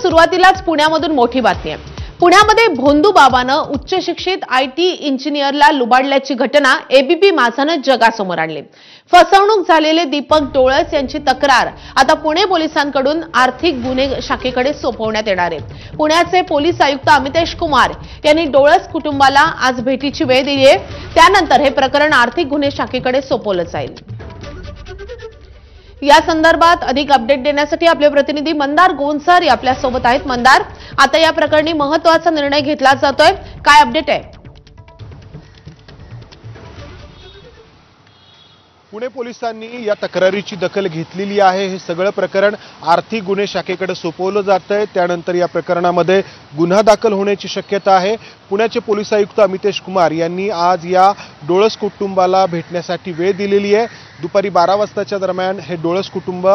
सुरुवातीलाच पुण्यामधून मोठी बातमी आहे। पुण्यामध्ये भोंदू बाबानं उच्च शिक्षित आयटी इंजिनियरला लुबाडल्याची घटना एबीपी माझानं जगासमोर आणली। फसवणूक झालेले दीपक डोळस यांची तक्रार आता पुणे पोलिसांकडून आर्थिक गुन्हे शाखेकडे सोपवण्यात येणार आहे। पुण्याचे पोलीस आयुक्त अमितेश कुमार यांनी डोळस कुटुंबाला आज भेटीची वेळ दिली आहे। त्यानंतर हे प्रकरण आर्थिक गुन्हे शाखेकडे सोपवलं जाईल। या संदर्भात अधिक अपडेट देण्यासाठी आपले प्रतिनिधी मंदार गोंसर आपल्या सोबत आहेत। मंदार, आता या प्रकरणी महत्त्वाचा निर्णय घेतला जातोय, काय अपडेट आहे? पुणे पोलिसांनी या तक्रारीची दखल घेतलेली आहे। हे सगळं प्रकरण आर्थिक गुन्हे शाखेकडे सोपवलं जातंय। त्यानंतर या प्रकरणामध्ये गुन्हा दाखल होण्याची शक्यता आहे। पुण्याचे पोलीस आयुक्त अमितेश कुमार यांनी आज या डोळस कुटुंबाला भेटण्यासाठी वेळ दिलेली आहे। दुपारी 12 वाजताच्या दरम्यान हे डोळस कुटुंब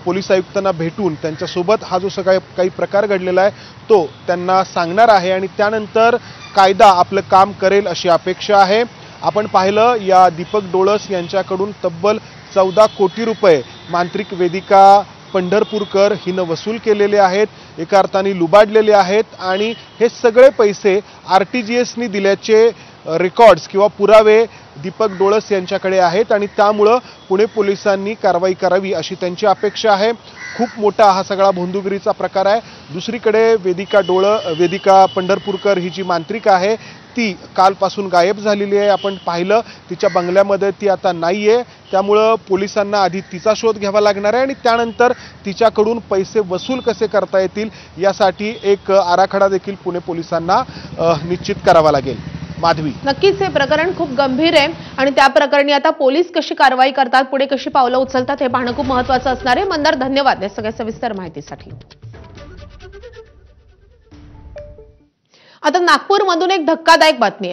पोलीस आयुक्तांना भेटून त्यांच्यासोबत हा जो काही प्रकार घडलेला आहे तो त्यांना सांगणार आहे आणि त्यानंतर कायदा आपलं काम करेल अशी अपेक्षा आहे। आपण पाहिलं या दीपक डोळस यांच्याकडून तब्बल 14 कोटी रुपये मांत्रिक वेदिका पंढरपूरकर हिनं वसूल केलेले आहेत, एका अर्थाने लुबाडलेले आहेत आणि हे सगळे पैसे आरटीजीएसनी दिल्याचे रेकॉर्ड्स किंवा पुरावे दीपक डोळस यांच्याकडे आहेत आणि त्यामुळे पुणे पोलिसांनी कारवाई करावी अशी त्यांची अपेक्षा आहे। खूप मोठा हा सगळा भोंदूगिरीचा प्रकार आहे। दुसरीकडे वेदिका पंढरपूरकर ही जी मांत्रिक आहे ती कालपासून गायब झालेली आहे। आपण पाहिलं तिच्या बंगल्यामध्ये ती आता नाहीये, त्यामुळे पोलिसांना आधी तिचा शोध घ्यावा लागणार आहे आणि त्यानंतर तिच्याकडून पैसे वसूल कसे करता येतील यासाठी एक आराखडा देखील पुणे पोलिसांना निश्चित करावा लागेल। माधवी, नक्कीच हे प्रकरण खूप गंभीर आहे आणि त्या प्रकरणी आता पोलीस कशी कारवाई करतात, पुढे कशी पावलं उचलतात हे पाहणं खूप महत्त्वाचं असणार आहे। मंदार, धन्यवाद या सगळ्या सविस्तर माहितीसाठी। आता नागपूरमधून एक धक्कादायक बातमी आहे।